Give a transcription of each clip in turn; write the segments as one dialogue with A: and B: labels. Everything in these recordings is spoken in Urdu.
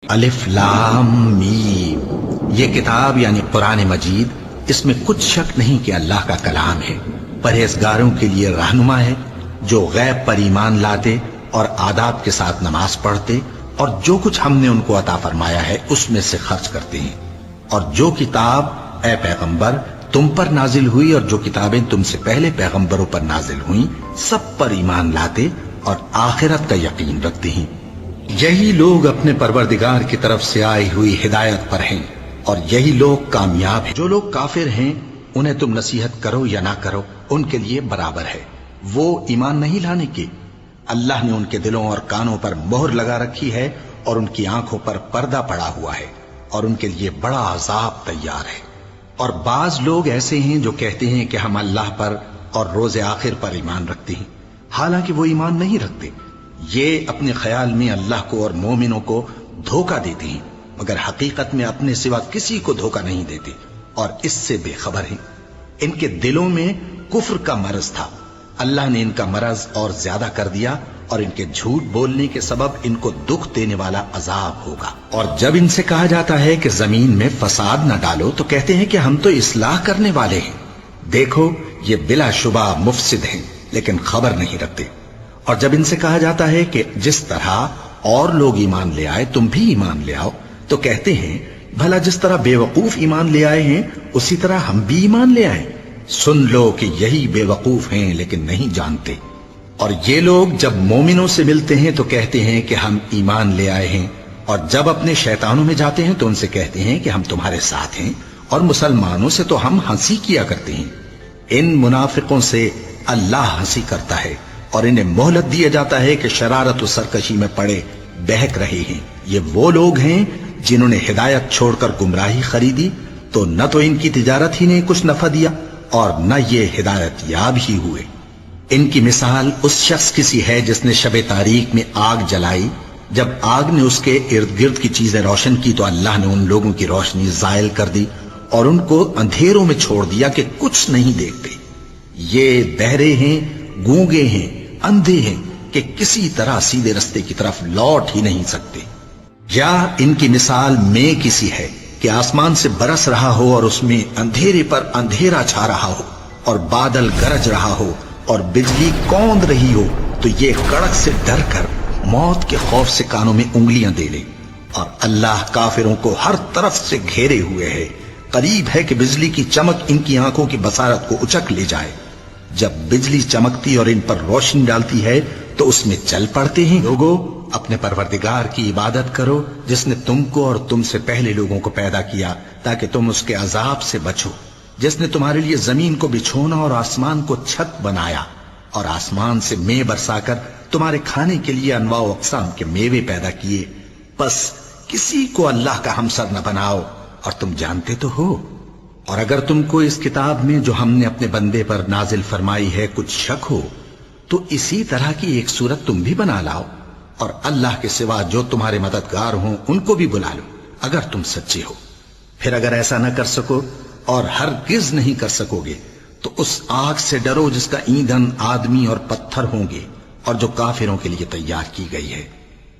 A: الف لام میم، یہ کتاب یعنی قرآن مجید، اس میں کچھ شک نہیں کہ اللہ کا کلام ہے، پرہیزگاروں کے لیے رہنما ہے، جو غیب پر ایمان لاتے اور آداب کے ساتھ نماز پڑھتے اور جو کچھ ہم نے ان کو عطا فرمایا ہے اس میں سے خرچ کرتے ہیں، اور جو کتاب اے پیغمبر تم پر نازل ہوئی اور جو کتابیں تم سے پہلے پیغمبروں پر نازل ہوئیں سب پر ایمان لاتے اور آخرت کا یقین رکھتے ہیں۔ یہی لوگ اپنے پروردگار کی طرف سے آئی ہوئی ہدایت پر ہیں اور یہی لوگ کامیاب ہیں۔ جو لوگ کافر ہیں انہیں تم نصیحت کرو یا نہ کرو ان کے لیے برابر ہے، وہ ایمان نہیں لانے کے۔ اللہ نے ان کے دلوں اور کانوں پر مہر لگا رکھی ہے اور ان کی آنکھوں پر پردہ پڑا ہوا ہے اور ان کے لیے بڑا عذاب تیار ہے۔ اور بعض لوگ ایسے ہیں جو کہتے ہیں کہ ہم اللہ پر اور روز آخر پر ایمان رکھتے ہیں، حالانکہ وہ ایمان نہیں رکھتے۔ یہ اپنے خیال میں اللہ کو اور مومنوں کو دھوکہ دیتے ہیں، مگر حقیقت میں اپنے سوا کسی کو دھوکہ نہیں دیتے اور اس سے بے خبر ہیں۔ ان کے دلوں میں کفر کا مرض تھا، اللہ نے ان کا مرض اور زیادہ کر دیا اور ان کے جھوٹ بولنے کے سبب ان کو دکھ دینے والا عذاب ہوگا۔ اور جب ان سے کہا جاتا ہے کہ زمین میں فساد نہ ڈالو تو کہتے ہیں کہ ہم تو اصلاح کرنے والے ہیں۔ دیکھو یہ بلا شبہ مفسد ہیں لیکن خبر نہیں رکھتے۔ اور جب ان سے کہا جاتا ہے کہ جس طرح اور لوگ ایمان لے آئے تم بھی ایمان لے آؤ تو کہتے ہیں بھلا جس طرح بے وقوف ایمان لے آئے ہیں اسی طرح ہم بھی ایمان لے آئیں۔ سن لو کہ یہی بے وقوف ہیں لیکن نہیں جانتے۔ اور یہ لوگ جب مومنوں سے ملتے ہیں تو کہتے ہیں کہ ہم ایمان لے آئے ہیں، اور جب اپنے شیطانوں میں جاتے ہیں تو ان سے کہتے ہیں کہ ہم تمہارے ساتھ ہیں، اور مسلمانوں سے تو ہم ہنسی کیا کرتے ہیں۔ ان منافقوں سے اللہ ہنسی کرتا ہے اور انہیں مہلت دیا جاتا ہے کہ شرارت و سرکشی میں پڑے بہک رہے ہیں۔ یہ وہ لوگ ہیں جنہوں نے ہدایت چھوڑ کر گمراہی خریدی، تو نہ تو ان کی تجارت ہی نے کچھ نفع دیا اور نہ یہ ہدایت یاب ہی ہوئے۔ ان کی مثال اس شخص کی سی ہے جس نے شب تاریک میں آگ جلائی، جب آگ نے اس کے ارد گرد کی چیزیں روشن کی تو اللہ نے ان لوگوں کی روشنی زائل کر دی اور ان کو اندھیروں میں چھوڑ دیا کہ کچھ نہیں دیکھتے۔ یہ بہرے ہیں، گونگے ہیں، اندھے ہیں کہ کسی طرح سیدھے رستے کی طرف لوٹ ہی نہیں سکتے۔ یا ان کی مثال میں کسی ہے کہ آسمان سے برس رہا ہو اور اس میں اندھیرے پر اندھیرا چھا رہا ہو اور بادل گرج رہا ہو اور بجلی کوند رہی ہو تو یہ کڑک سے ڈر کر موت کے خوف سے کانوں میں انگلیاں دے لے۔ اور اللہ کافروں کو ہر طرف سے گھیرے ہوئے ہے، قریب ہے کہ بجلی کی چمک ان کی آنکھوں کی بصارت کو اچک لے جائے۔ جب بجلی چمکتی اور ان پر روشنی ڈالتی ہے تو اس میں چل پڑتے ہیں۔ لوگوں اپنے پروردگار کی عبادت کرو جس نے تم کو اور تم سے پہلے لوگوں کو پیدا کیا تاکہ تم اس کے عذاب سے بچو، جس نے تمہارے لیے زمین کو بچھونا اور آسمان کو چھت بنایا اور آسمان سے مے برسا کر تمہارے کھانے کے لیے انواع و اقسام کے میوے پیدا کیے۔ بس کسی کو اللہ کا ہمسر نہ بناؤ اور تم جانتے تو ہو۔ اور اگر تم کو اس کتاب میں جو ہم نے اپنے بندے پر نازل فرمائی ہے کچھ شک ہو تو اسی طرح کی ایک صورت تم بھی بنا لاؤ اور اللہ کے سوا جو تمہارے مددگار ہوں ان کو بھی بلا لو اگر تم سچے ہو۔ پھر اگر ایسا نہ کر سکو اور ہرگز نہیں کر سکو گے تو اس آگ سے ڈرو جس کا ایندھن آدمی اور پتھر ہوں گے اور جو کافروں کے لیے تیار کی گئی ہے۔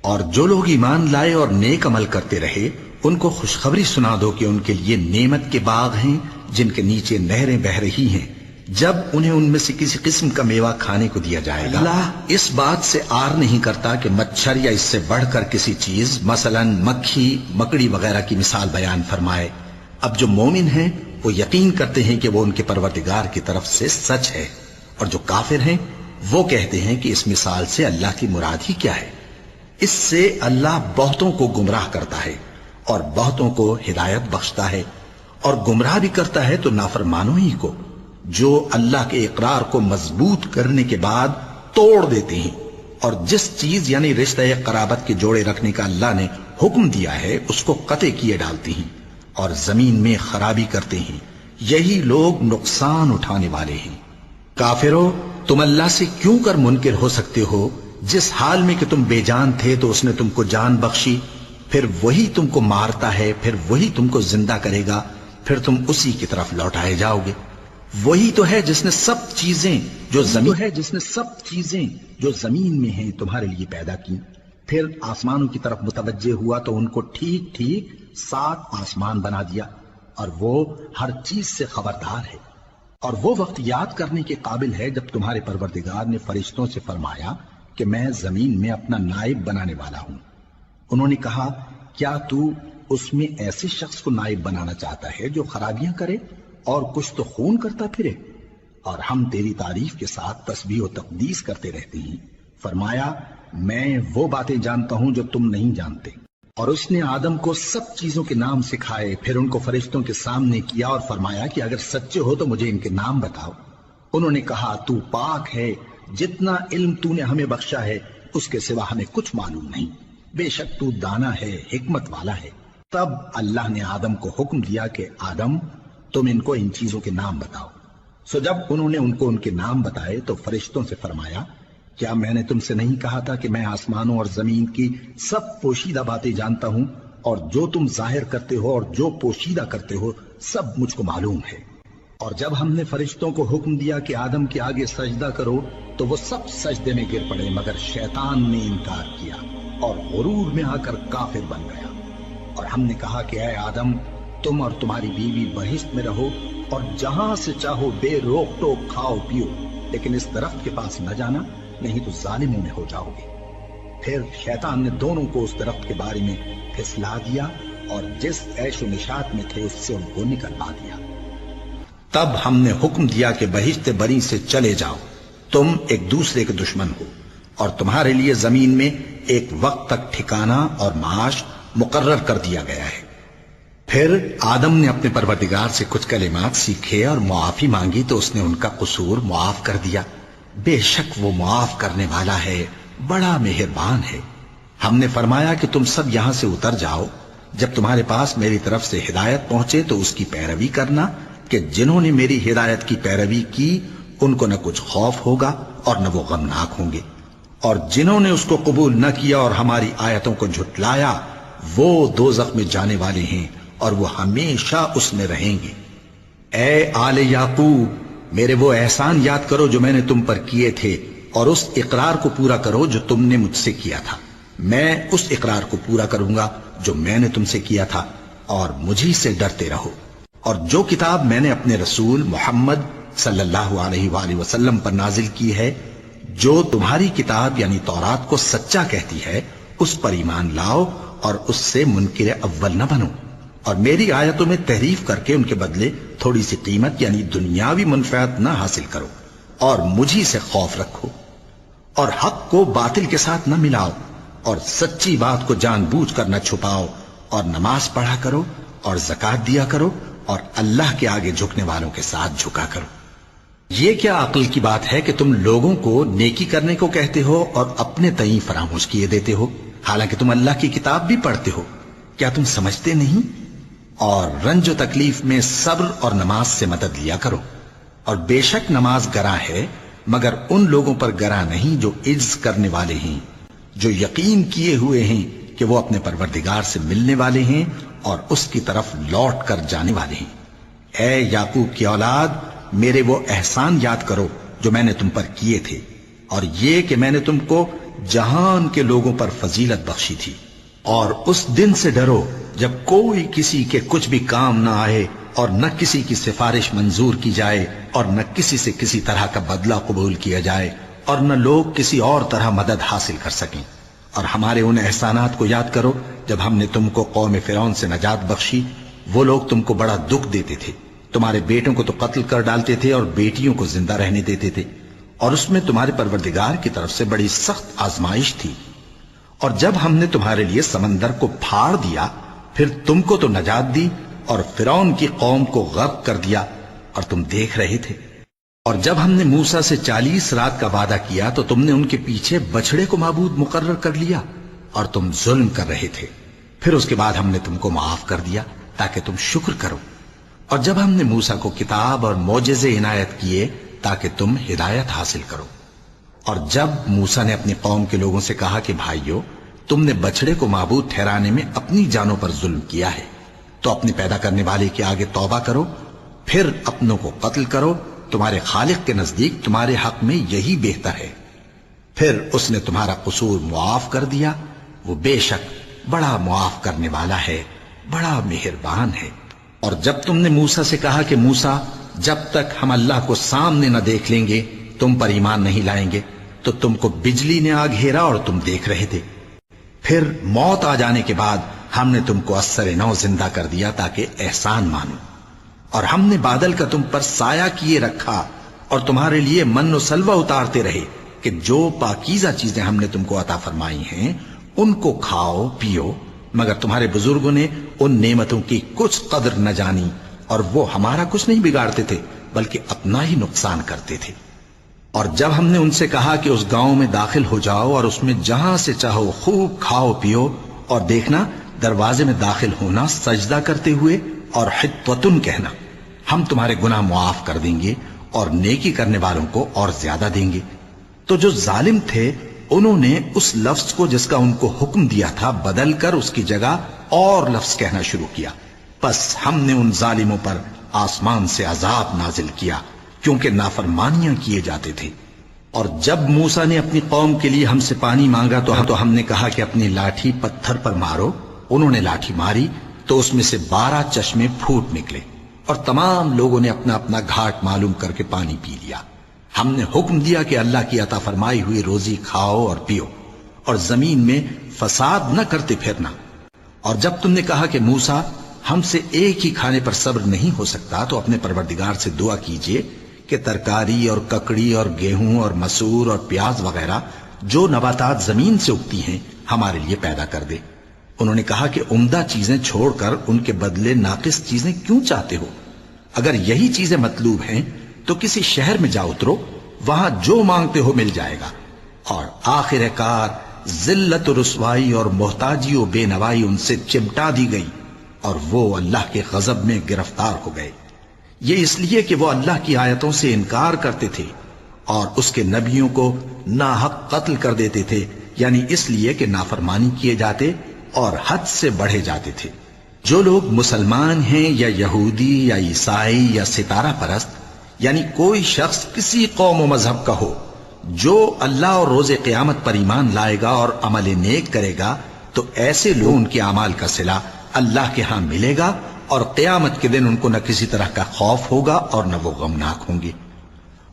A: اور جو لوگ ایمان لائے اور نیک عمل کرتے رہے ان کو خوشخبری سنا دو کہ ان کے لیے نعمت کے باغ ہیں جن کے نیچے نہریں بہ رہی ہیں، جب انہیں ان میں سے کسی قسم کا میوہ کھانے کو دیا جائے گا۔ اللہ اس بات سے آر نہیں کرتا کہ مچھر یا اس سے بڑھ کر کسی چیز مثلا مکھی مکڑی وغیرہ کی مثال بیان فرمائے۔ اب جو مومن ہیں وہ یقین کرتے ہیں کہ وہ ان کے پروردگار کی طرف سے سچ ہے، اور جو کافر ہیں وہ کہتے ہیں کہ اس مثال سے اللہ کی مراد ہی کیا ہے۔ اس سے اللہ بہتوں کو گمراہ کرتا ہے اور بہتوں کو ہدایت بخشتا ہے، اور گمراہ بھی کرتا ہے تو نافرمانوں ہی کو، جو اللہ کے اقرار کو مضبوط کرنے کے بعد توڑ دیتے ہیں، اور جس چیز یعنی رشتہ قرابت کے جوڑے رکھنے کا اللہ نے حکم دیا ہے اس کو قطع کیے ڈالتے ہیں اور زمین میں خرابی کرتے ہیں۔ یہی لوگ نقصان اٹھانے والے ہیں۔ کافرو تم اللہ سے کیوں کر منکر ہو سکتے ہو؟ جس حال میں کہ تم بے جان تھے تو اس نے تم کو جان بخشی، پھر وہی تم کو مارتا ہے، پھر وہی تم کو زندہ کرے گا، پھر تم اسی کی طرف لوٹائے جاؤ گے۔ وہی تو ہے جس نے سب چیزیں جو زمین میں ہیں تمہارے لیے پیدا کی، پھر آسمانوں کی طرف متوجہ ہوا تو ان کو ٹھیک ٹھیک 7 آسمان بنا دیا، اور وہ ہر چیز سے خبردار ہے۔ اور وہ وقت یاد کرنے کے قابل ہے جب تمہارے پروردگار نے فرشتوں سے فرمایا کہ میں زمین میں اپنا نائب بنانے والا ہوں۔ انہوں نے کہا، کیا تو اس میں ایسے شخص کو نائب بنانا چاہتا ہے جو خرابیاں کرے اور کچھ تو خون کرتا پھرے؟ اور ہم تیری تعریف کے ساتھ تسبیح و تقدیس کرتے رہتے ہیں۔ فرمایا، میں وہ باتیں جانتا ہوں جو تم نہیں جانتے۔ اور اس نے آدم کو سب چیزوں کے نام سکھائے، پھر ان کو فرشتوں کے سامنے کیا اور فرمایا کہ اگر سچے ہو تو مجھے ان کے نام بتاؤ۔ انہوں نے کہا، تو پاک ہے، جتنا علم تو نے ہمیں بخشا ہے اس کے سوا ہمیں کچھ معلوم نہیں، بے شک تو دانا ہے، حکمت والا ہے۔ تب اللہ نے آدم کو حکم دیا کہ آدم، تم ان کو ان چیزوں کے نام بتاؤ۔ سو جب انہوں نے ان کو ان کے نام بتائے تو فرشتوں سے فرمایا، کیا میں نے تم سے نہیں کہا تھا کہ میں آسمانوں اور زمین کی سب پوشیدہ باتیں جانتا ہوں، اور جو تم ظاہر کرتے ہو اور جو پوشیدہ کرتے ہو سب مجھ کو معلوم ہے۔ اور جب ہم نے فرشتوں کو حکم دیا کہ آدم کے آگے سجدہ کرو تو وہ سب سجدے میں گر پڑے، مگر شیطان نے انکار کیا اور غرور میں آ کر کافر بن گیا۔ اور ہم نے کہا کہ اے آدم، تم اور تمہاری بیوی بہشت میں رہو اور جہاں سے چاہو بے روک ٹوک کھاؤ پیو، لیکن اس درخت کے پاس نہ جانا، نہیں تو ظالموں میں ہو جاؤ گے۔ پھر شیطان نے دونوں کو اس درخت کے بارے میں پھسلا دیا اور جس عیش و نشاط میں تھے اس سے ان کو نکلوا دیا۔ تب ہم نے حکم دیا کہ بہشت بری سے چلے جاؤ، تم ایک دوسرے کے دشمن ہو، اور تمہارے لیے زمین میں ایک وقت تک ٹھکانہ اور معاش مقرر کر دیا گیا ہے۔ پھر آدم نے اپنے پروردگار سے کچھ کلمات سیکھے اور معافی مانگی تو اس نے ان کا قصور معاف کر دیا۔ بے شک وہ معاف کرنے والا ہے، بڑا مہربان ہے۔ ہم نے فرمایا کہ تم سب یہاں سے اتر جاؤ، جب تمہارے پاس میری طرف سے ہدایت پہنچے تو اس کی پیروی کرنا، کہ جنہوں نے میری ہدایت کی پیروی کی ان کو نہ کچھ خوف ہوگا اور نہ وہ غمناک ہوں گے، اور جنہوں نے اس کو قبول نہ کیا اور ہماری آیتوں کو جھٹلایا وہ دوزخ میں جانے والے ہیں اور وہ ہمیشہ اس میں رہیں گے۔ اے آل یعقوب، میرے وہ احسان یاد کرو جو میں نے تم پر کیے تھے، اور اس اقرار کو پورا کرو جو تم نے مجھ سے کیا تھا۔ میں اس اقرار کو پورا کروں گا جو میں نے تم سے کیا تھا، اور مجھی سے ڈرتے رہو۔ اور جو کتاب میں نے اپنے رسول محمد صلی اللہ علیہ وآلہ وسلم پر نازل کی ہے، جو تمہاری کتاب یعنی تورات کو سچا کہتی ہے، اس پر ایمان لاؤ اور اس سے منکر اول نہ بنو، اور میری آیتوں میں تحریف کر کے ان کے بدلے تھوڑی سی قیمت یعنی دنیاوی منفعت نہ حاصل کرو، اور مجھی سے خوف رکھو، اور حق کو باطل کے ساتھ نہ ملاؤ، اور سچی بات کو جان بوجھ کر نہ چھپاؤ، اور نماز پڑھا کرو اور زکوٰۃ دیا کرو، اور اللہ کے آگے جھکنے والوں کے ساتھ جھکا کرو۔ یہ کیا عقل کی بات ہے کہ تم لوگوں کو نیکی کرنے کو کہتے ہو اور اپنے تئیں فراموش کیے دیتے ہو، حالانکہ تم اللہ کی کتاب بھی پڑھتے ہو؟ کیا تم سمجھتے نہیں؟ اور رنج و تکلیف میں صبر اور نماز سے مدد لیا کرو، اور بے شک نماز گراں ہے، مگر ان لوگوں پر گراں نہیں جو عجز کرنے والے ہیں، جو یقین کیے ہوئے ہیں کہ وہ اپنے پروردگار سے ملنے والے ہیں اور اس کی طرف لوٹ کر جانے والے ہیں۔ اے یعقوب کی اولاد، میرے وہ احسان یاد کرو جو میں نے تم پر کیے تھے، اور یہ کہ میں نے تم کو جہان کے لوگوں پر فضیلت بخشی تھی۔ اور اس دن سے ڈرو جب کوئی کسی کے کچھ بھی کام نہ آئے، اور نہ کسی کی سفارش منظور کی جائے، اور نہ کسی سے کسی طرح کا بدلہ قبول کیا جائے، اور نہ لوگ کسی اور طرح مدد حاصل کر سکیں۔ اور ہمارے ان احسانات کو یاد کرو جب ہم نے تم کو قوم فرعون سے نجات بخشی۔ وہ لوگ تم کو بڑا دکھ دیتے تھے، تمہارے بیٹوں کو تو قتل کر ڈالتے تھے اور بیٹیوں کو زندہ رہنے دیتے تھے، اور اس میں تمہارے پروردگار کی طرف سے بڑی سخت آزمائش تھی۔ اور جب ہم نے تمہارے لیے سمندر کو پھاڑ دیا، پھر تم کو تو نجات دی اور فرعون کی قوم کو غرق کر دیا، اور تم دیکھ رہے تھے۔ اور جب ہم نے موسیٰ سے 40 رات کا وعدہ کیا تو تم نے ان کے پیچھے بچڑے کو معبود مقرر کر لیا، اور تم ظلم کر رہے تھے۔ پھر اس کے بعد ہم نے تم کو معاف کر دیا تاکہ تم شکر کرو۔ اور جب ہم نے موسیٰ کو کتاب اور معجزے عنایت کیے تاکہ تم ہدایت حاصل کرو۔ اور جب موسیٰ نے اپنی قوم کے لوگوں سے کہا کہ بھائیو، تم نے بچڑے کو معبود ٹھہرانے میں اپنی جانوں پر ظلم کیا ہے، تو اپنے پیدا کرنے والے کے آگے توبہ کرو، پھر اپنوں کو قتل کرو، تمہارے خالق کے نزدیک تمہارے حق میں یہی بہتر ہے۔ پھر اس نے تمہارا قصور معاف کر دیا وہ بے شک بڑا معاف کرنے والا ہے، بڑا مہربان ہے۔ اور جب تم نے موسیٰ سے کہا کہ موسیٰ جب تک ہم اللہ کو سامنے نہ دیکھ لیں گے تم پر ایمان نہیں لائیں گے، تو تم کو بجلی نے آ گھیرا اور تم دیکھ رہے تھے۔ پھر موت آ جانے کے بعد ہم نے تم کو اثر نو زندہ کر دیا تاکہ احسان مانو، اور ہم نے بادل کا تم پر سایہ کیے رکھا اور تمہارے لیے من و سلوہ اتارتے رہے کہ جو پاکیزہ چیزیں ہم نے تم کو عطا فرمائی ہیں ان کو کھاؤ پیو، مگر تمہارے بزرگوں نے ان نعمتوں کی کچھ قدر نہ جانی اور وہ ہمارا کچھ نہیں بگاڑتے تھے بلکہ اپنا ہی نقصان کرتے تھے۔ اور جب ہم نے ان سے کہا کہ اس گاؤں میں داخل ہو جاؤ اور اس میں جہاں سے چاہو خوب کھاؤ پیو، اور دیکھنا دروازے میں داخل ہونا سجدہ کرتے ہوئے اور حطوۃن کہنا، ہم تمہارے گناہ معاف کر دیں گے اور نیکی کرنے والوں کو اور زیادہ دیں گے۔ تو جو ظالم تھے انہوں نے اس لفظ کو جس کا ان کو حکم دیا تھا بدل کر اس کی جگہ اور لفظ کہنا شروع کیا، پس ہم نے ان ظالموں پر آسمان سے عذاب نازل کیا کیونکہ نافرمانیاں کیے جاتے تھے۔ اور جب موسیٰ نے اپنی قوم کے لیے ہم سے پانی مانگا تو ہم نے کہا کہ اپنی لاٹھی پتھر پر مارو۔ انہوں نے لاٹھی ماری تو اس میں سے 12 چشمے پھوٹ نکلے اور تمام لوگوں نے اپنا اپنا گھاٹ معلوم کر کے پانی پی لیا۔ ہم نے حکم دیا کہ اللہ کی عطا فرمائی ہوئی روزی کھاؤ اور پیو اور زمین میں فساد نہ کرتے پھرنا۔ اور جب تم نے کہا کہ موسیٰ ہم سے ایک ہی کھانے پر صبر نہیں ہو سکتا تو اپنے پروردگار سے دعا کیجئے کہ ترکاری اور ککڑی اور گیہوں اور مسور اور پیاز وغیرہ جو نباتات زمین سے اگتی ہیں ہمارے لیے پیدا کر دے۔ انہوں نے کہا کہ عمدہ چیزیں چھوڑ کر ان کے بدلے ناقص چیزیں کیوں چاہتے ہو؟ اگر یہی چیزیں مطلوب ہیں تو کسی شہر میں جا اترو، وہاں جو مانگتے ہو مل جائے گا۔ اور آخر کار ذلت و رسوائی اور محتاجی و بے نوائی ان سے چمٹا دی گئی اور وہ اللہ کے غضب میں گرفتار ہو گئے، یہ اس لیے کہ وہ اللہ کی آیتوں سے انکار کرتے تھے اور اس کے نبیوں کو ناحق قتل کر دیتے تھے، یعنی اس لیے کہ نافرمانی کیے جاتے اور حد سے بڑھے جاتے تھے۔ جو لوگ مسلمان ہیں یا یہودی یا عیسائی یا ستارہ پرست، یعنی کوئی شخص کسی قوم و مذہب کا ہو، جو اللہ اور روز قیامت پر ایمان لائے گا اور عمل نیک کرے گا تو ایسے لوگ ان کے اعمال کا صلہ اللہ کے ہاں ملے گا اور قیامت کے دن ان کو نہ کسی طرح کا خوف ہوگا اور نہ وہ غمناک ہوں گے۔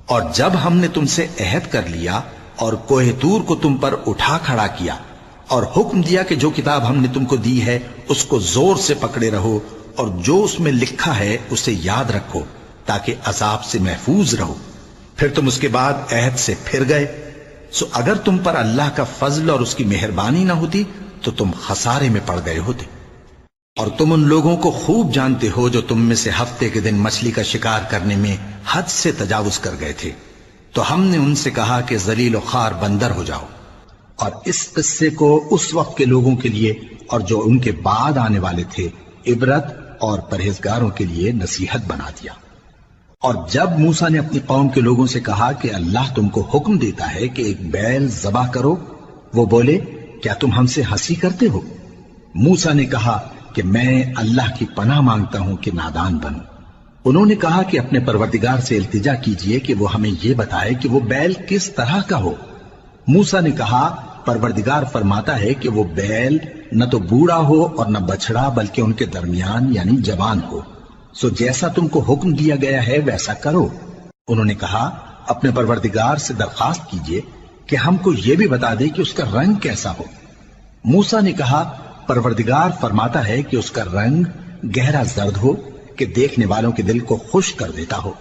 A: اور جب ہم نے تم سے عہد کر لیا اور کوہ طور کو تم پر اٹھا کھڑا کیا اور حکم دیا کہ جو کتاب ہم نے تم کو دی ہے اس کو زور سے پکڑے رہو اور جو اس میں لکھا ہے اسے یاد رکھو تاکہ عذاب سے محفوظ رہو، پھر تم اس کے بعد عہد سے پھر گئے، سو اگر تم پر اللہ کا فضل اور اس کی مہربانی نہ ہوتی تو تم خسارے میں پڑ گئے ہوتے۔ اور تم ان لوگوں کو خوب جانتے ہو جو تم میں سے ہفتے کے دن مچھلی کا شکار کرنے میں حد سے تجاوز کر گئے تھے، تو ہم نے ان سے کہا کہ ذلیل و خوار بندر ہو جاؤ، اور اس قصے کو اس وقت کے لوگوں کے لیے اور جو ان کے بعد آنے والے تھے عبرت اور پرہیزگاروں کے لیے نصیحت بنا دیا۔ اور جب موسیٰ نے اپنی قوم کے لوگوں سے کہا کہ اللہ تم کو حکم دیتا ہے کہ ایک بیل ذبح کرو، وہ بولے کیا تم ہم سے ہنسی کرتے ہو؟ موسیٰ نے کہا کہ میں اللہ کی پناہ مانگتا ہوں کہ نادان بنوں۔ انہوں نے کہا کہ اپنے پروردگار سے التجا کیجئے کہ وہ ہمیں یہ بتائے کہ وہ بیل کس طرح کا ہو۔ موسیٰ نے کہا پروردگار فرماتا ہے کہ وہ بیل نہ تو بوڑھا ہو اور نہ بچڑا بلکہ ان کے درمیان یعنی جوان ہو، سو جیسا تم کو حکم دیا گیا ہے ویسا کرو۔ انہوں نے کہا اپنے پروردگار سے درخواست کیجئے کہ ہم کو یہ بھی بتا دے کہ اس کا رنگ کیسا ہو۔ موسیٰ نے کہا پروردگار فرماتا ہے کہ اس کا رنگ گہرا زرد ہو کہ دیکھنے والوں کے دل کو خوش کر دیتا ہو۔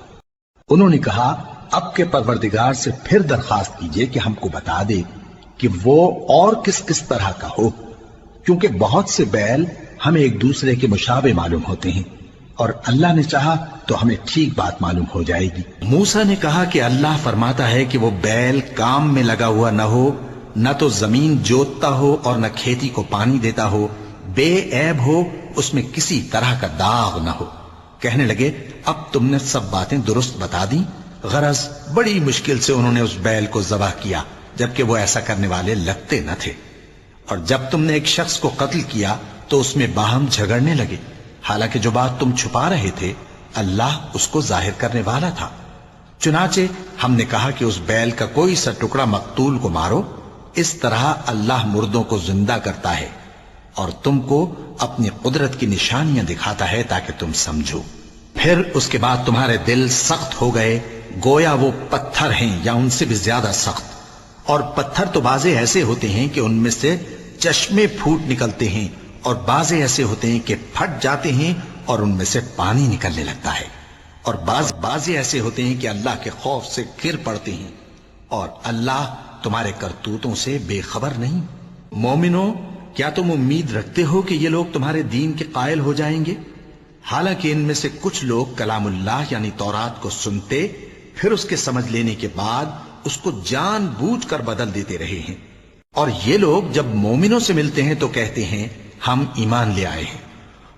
A: انہوں نے کہا اب کے پروردگار سے پھر درخواست کیجئے کہ ہم کو بتا دے کہ وہ اور کس کس طرح کا ہو، کیونکہ بہت سے بیل ہمیں ایک دوسرے کے مشابہ معلوم ہوتے ہیں، اور اللہ نے چاہا تو ہمیں ٹھیک بات معلوم ہو جائے گی۔ موسیٰ نے کہا کہ اللہ فرماتا ہے کہ وہ بیل کام میں لگا ہوا نہ ہو، نہ تو زمین جوتتا ہو اور نہ کھیتی کو پانی دیتا ہو، بے عیب ہو، اس میں کسی طرح کا داغ نہ ہو۔ کہنے لگے اب تم نے سب باتیں درست بتا دیں۔ غرض بڑی مشکل سے انہوں نے اس بیل کو ذبح کیا جبکہ وہ ایسا کرنے والے لگتے نہ تھے۔ اور جب تم نے ایک شخص کو قتل کیا تو اس میں باہم جھگڑنے لگے، حالانکہ جو بات تم چھپا رہے تھے اللہ اس کو ظاہر کرنے والا تھا۔ چنانچہ ہم نے کہا کہ اس بیل کا کوئی سا ٹکڑا مقتول کو مارو، اس طرح اللہ مردوں کو زندہ کرتا ہے اور تم کو اپنی قدرت کی نشانیاں دکھاتا ہے تاکہ تم سمجھو۔ پھر اس کے بعد تمہارے دل سخت ہو گئے گویا وہ پتھر ہیں یا ان سے بھی زیادہ سخت، اور پتھر تو بعضے ایسے ہوتے ہیں کہ ان میں سے چشمے پھوٹ نکلتے ہیں، اور بعضے ایسے ہوتے ہیں کہ پھٹ جاتے ہیں اور ان میں سے پانی نکلنے لگتا ہے، اور بعضے ایسے ہوتے ہیں کہ اللہ کے خوف سے گر پڑتے ہیں، اور اللہ تمہارے کرتوتوں سے بے خبر نہیں۔ مومنو، کیا تم امید رکھتے ہو کہ یہ لوگ تمہارے دین کے قائل ہو جائیں گے؟ حالانکہ ان میں سے کچھ لوگ کلام اللہ یعنی تورات کو سنتے پھر اس کے سمجھ لینے کے بعد اس کو جان بوجھ کر بدل دیتے رہے ہیں، اور یہ لوگ جب مومنوں سے ملتے ہیں تو کہتے ہیں ہم ایمان لے آئے ہیں،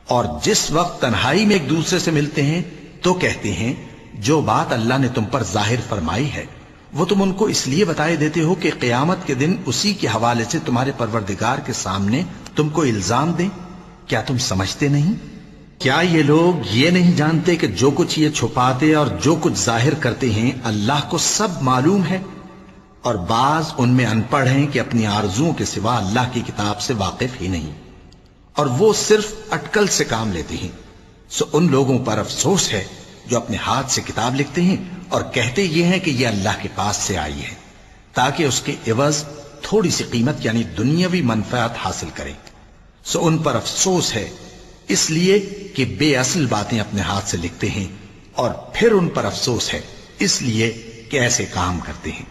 A: اور جس وقت تنہائی میں ایک دوسرے سے ملتے ہیں تو کہتے ہیں جو بات اللہ نے تم پر ظاہر فرمائی ہے وہ تم ان کو اس لیے بتائے دیتے ہو کہ قیامت کے دن اسی کے حوالے سے تمہارے پروردگار کے سامنے تم کو الزام دیں۔ کیا تم سمجھتے نہیں؟ کیا یہ لوگ یہ نہیں جانتے کہ جو کچھ یہ چھپاتے اور جو کچھ ظاہر کرتے ہیں اللہ کو سب معلوم ہے؟ اور بعض ان میں ان پڑھ ہیں کہ اپنی آرزوؤں کے سوا اللہ کی کتاب سے واقف ہی نہیں، اور وہ صرف اٹکل سے کام لیتے ہیں۔ سو ان لوگوں پر افسوس ہے جو اپنے ہاتھ سے کتاب لکھتے ہیں اور کہتے یہ ہیں کہ یہ اللہ کے پاس سے آئی ہے تاکہ اس کے عوض تھوڑی سی قیمت یعنی دنیاوی منفعت حاصل کریں۔ سو ان پر افسوس ہے اس لیے کہ بے اصل باتیں اپنے ہاتھ سے لکھتے ہیں، اور پھر ان پر افسوس ہے اس لیے کہ ایسے کام کرتے ہیں،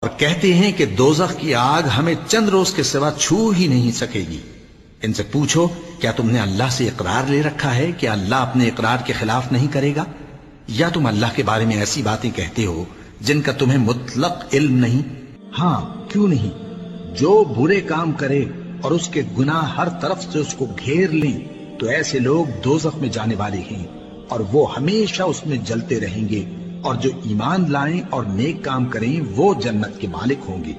A: اور کہتے ہیں کہ دوزخ کی آگ ہمیں چند روز کے سوا چھو ہی نہیں سکے گی۔ ان سے پوچھو کیا تم نے اللہ سے اقرار لے رکھا ہے کہ اللہ اپنے اقرار کے خلاف نہیں کرے گا؟ یا تم اللہ کے بارے میں ایسی باتیں کہتے ہو جن کا تمہیں مطلق علم نہیں؟ ہاں کیوں نہیں، جو برے کام کرے اور اس کے گناہ ہر طرف سے اس کو گھیر لیں تو ایسے لوگ دوزخ میں جانے والے ہیں، اور وہ ہمیشہ اس میں جلتے رہیں گے، اور جو ایمان لائیں اور نیک کام کریں وہ جنت کے مالک ہوں گے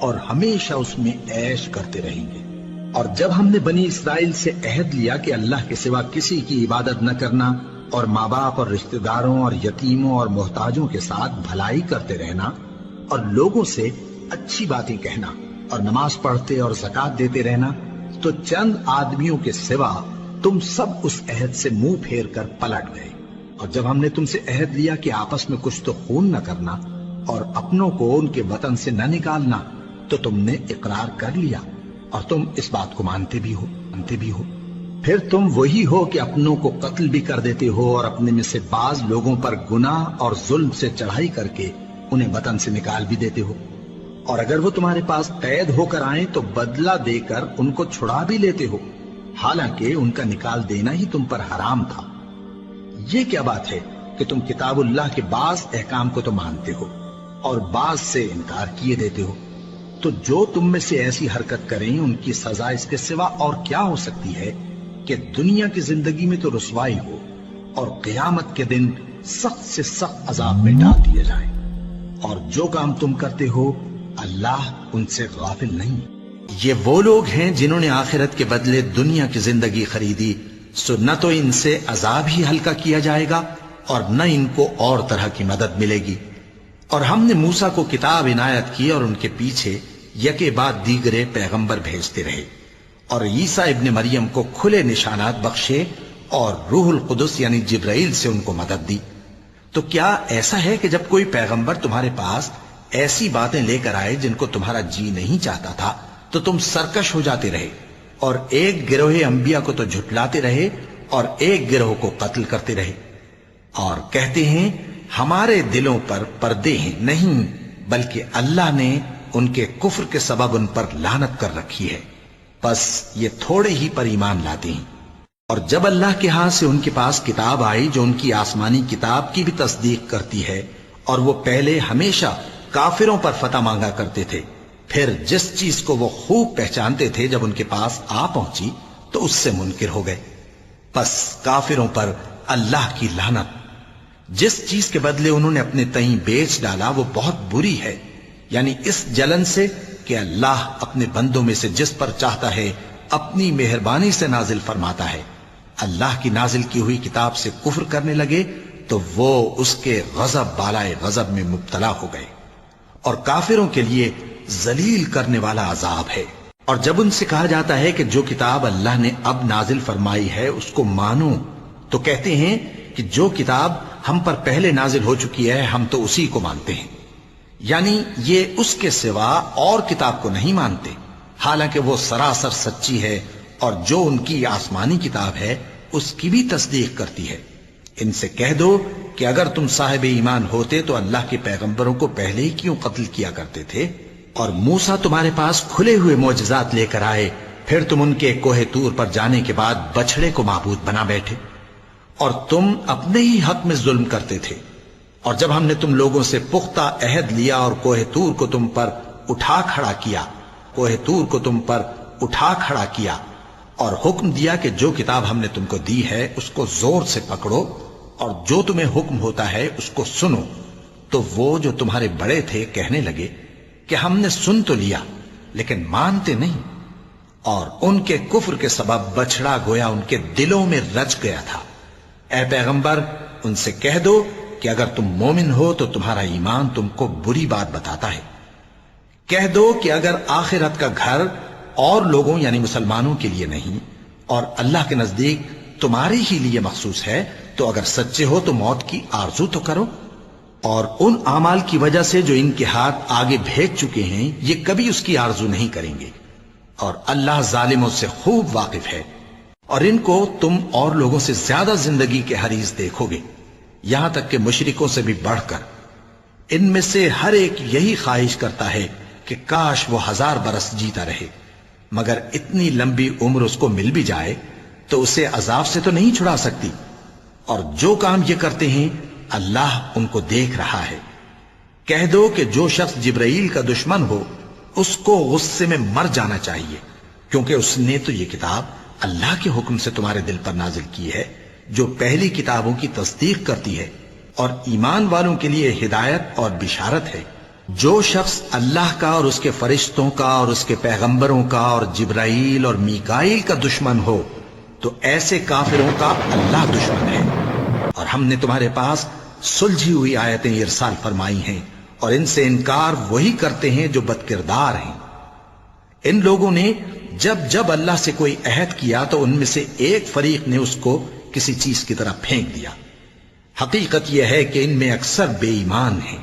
A: اور ہمیشہ اس میں عیش کرتے رہیں گے۔ اور جب ہم نے بنی اسرائیل سے عہد لیا کہ اللہ کے سوا کسی کی عبادت نہ کرنا، اور ماں باپ اور رشتہ داروں اور یتیموں اور محتاجوں کے ساتھ بھلائی کرتے رہنا، اور لوگوں سے اچھی باتیں کہنا، اور نماز پڑھتے اور زکوٰۃ دیتے رہنا، تو چند آدمیوں کے سوا تم سب اس عہد سے منہ پھیر کر پلٹ گئے۔ اور جب ہم نے تم سے عہد لیا کہ آپس میں کچھ تو خون نہ کرنا اور اپنوں کو ان کے وطن سے نہ نکالنا، تو تم نے اقرار کر لیا اور تم اس بات کو مانتے بھی ہو۔ پھر تم وہی ہو کہ اپنوں کو قتل بھی کر دیتے ہو اور اپنے میں سے بعض لوگوں پر گناہ اور ظلم سے چڑھائی کر کے انہیں وطن سے نکال بھی دیتے ہو، اور اگر وہ تمہارے پاس قید ہو کر آئیں تو بدلہ دے کر ان کو چھڑا بھی لیتے ہو، حالانکہ ان کا نکال دینا ہی تم پر حرام تھا۔ یہ کیا بات ہے کہ تم کتاب اللہ کے بعض احکام کو تو مانتے ہو اور بعض سے انکار کیے دیتے ہو؟ تو جو تم میں سے ایسی حرکت کریں ان کی سزا اس کے سوا اور کیا ہو سکتی ہے کہ دنیا کی زندگی میں تو رسوائی ہو اور قیامت کے دن سخت سے سخت عذاب میں ڈال دیے جائیں۔ اور جو کام تم کرتے ہو اللہ ان سے غافل نہیں۔ یہ وہ لوگ ہیں جنہوں نے آخرت کے بدلے دنیا کی زندگی خریدی، سو نہ تو ان سے عذاب ہی ہلکا کیا جائے گا اور نہ ان کو اور طرح کی مدد ملے گی۔ اور ہم نے موسیٰ کو کتاب عنایت کی اور ان کے پیچھے یکے بعد دیگرے پیغمبر بھیجتے رہے، اور عیسیٰ ابن مریم کو کھلے نشانات بخشے اور روح القدس یعنی جبرائیل سے ان کو مدد دی۔ تو کیا ایسا ہے کہ جب کوئی پیغمبر تمہارے پاس ایسی باتیں لے کر آئے جن کو تمہارا جی نہیں چاہتا تھا تو تم سرکش ہو جاتے رہے، اور ایک گروہ انبیاء کو تو جھٹلاتے رہے اور ایک گروہ کو قتل کرتے رہے، اور کہتے ہیں ہمارے دلوں پر پردے ہیں؟ نہیں، بلکہ اللہ نے ان کے کفر کے سبب ان پر لعنت کر رکھی ہے، بس یہ تھوڑے ہی پر ایمان لاتے ہیں۔ اور جب اللہ کے ہاں سے ان کے پاس کتاب آئی جو ان کی آسمانی کتاب کی بھی تصدیق کرتی ہے، اور وہ پہلے ہمیشہ کافروں پر فتح مانگا کرتے تھے، پھر جس چیز کو وہ خوب پہچانتے تھے جب ان کے پاس آ پہنچی تو اس سے منکر ہو گئے، بس کافروں پر اللہ کی لعنت۔ جس چیز کے بدلے انہوں نے اپنے تئیں بیچ ڈالا وہ بہت بری ہے، یعنی اس جلن سے کہ اللہ اپنے بندوں میں سے جس پر چاہتا ہے اپنی مہربانی سے نازل فرماتا ہے۔ اللہ کی نازل کی ہوئی کتاب سے کفر کرنے لگے تو وہ اس کے غضب بالائے غضب میں مبتلا ہو گئے، اور کافروں کے لیے ذلیل کرنے والا عذاب ہے۔ اور جب ان سے کہا جاتا ہے کہ جو کتاب اللہ نے اب نازل فرمائی ہے اس کو مانو، تو کہتے ہیں کہ جو کتاب ہم پر پہلے نازل ہو چکی ہے ہم تو اسی کو مانتے ہیں، یعنی یہ اس کے سوا اور کتاب کو نہیں مانتے، حالانکہ وہ سراسر سچی ہے، اور جو ان کی آسمانی کتاب ہے اس کی بھی تصدیق کرتی ہے۔ ان سے کہہ دو کہ اگر تم صاحب ایمان ہوتے تو اللہ کے پیغمبروں کو پہلے ہی کیوں قتل کیا کرتے تھے؟ اور موسیٰ تمہارے پاس کھلے ہوئے معجزات لے کر آئے، پھر تم ان کے کوہ طور پر جانے کے بعد بچڑے کو معبود بنا بیٹھے، اور تم اپنے ہی حق میں ظلم کرتے تھے۔ اور جب ہم نے تم لوگوں سے پختہ عہد لیا اور کوہ طور کو تم پر اٹھا کھڑا کیا اور حکم دیا کہ جو کتاب ہم نے تم کو دی ہے اس کو زور سے پکڑو اور جو تمہیں حکم ہوتا ہے اس کو سنو، تو وہ جو تمہارے بڑے تھے کہنے لگے کہ ہم نے سن تو لیا لیکن مانتے نہیں، اور ان کے کفر کے سبب بچڑا گویا ان کے دلوں میں رچ گیا تھا۔ اے پیغمبر ان سے کہہ دو کہ اگر تم مومن ہو تو تمہارا ایمان تم کو بری بات بتاتا ہے۔ کہہ دو کہ اگر آخرت کا گھر اور لوگوں یعنی مسلمانوں کے لیے نہیں اور اللہ کے نزدیک تمہارے ہی لیے مخصوص ہے تو اگر سچے ہو تو موت کی آرزو تو کرو، اور ان اعمال کی وجہ سے جو ان کے ہاتھ آگے بھیج چکے ہیں یہ کبھی اس کی آرزو نہیں کریں گے، اور اللہ ظالموں سے خوب واقف ہے۔ اور ان کو تم اور لوگوں سے زیادہ زندگی کے حریص دیکھو گے، یہاں تک کہ مشرکوں سے بھی بڑھ کر۔ ان میں سے ہر ایک یہی خواہش کرتا ہے کہ کاش وہ 1000 برس جیتا رہے، مگر اتنی لمبی عمر اس کو مل بھی جائے تو اسے عذاب سے تو نہیں چھڑا سکتی، اور جو کام یہ کرتے ہیں اللہ ان کو دیکھ رہا ہے۔ کہہ دو کہ جو شخص جبرائیل کا دشمن ہو اس کو غصے میں مر جانا چاہیے، کیونکہ اس نے تو یہ کتاب اللہ کے حکم سے تمہارے دل پر نازل کی ہے جو پہلی کتابوں کی تصدیق کرتی ہے، اور ایمان والوں کے لیے ہدایت اور بشارت ہے۔ جو شخص اللہ کا اور اس کے فرشتوں کا اور اس کے پیغمبروں کا اور جبرائیل اور میکائیل کا دشمن ہو تو ایسے کافروں کا اللہ دشمن ہے۔ اور ہم نے تمہارے پاس سلجھی ہوئی آیتیں ارسال فرمائی ہیں، اور ان سے انکار وہی کرتے ہیں جو بد کردار ہیں۔ ان لوگوں نے جب اللہ سے کوئی عہد کیا تو ان میں سے ایک فریق نے اس کو کسی چیز کی طرح پھینک دیا۔ حقیقت یہ ہے کہ ان میں اکثر بے ایمان ہیں۔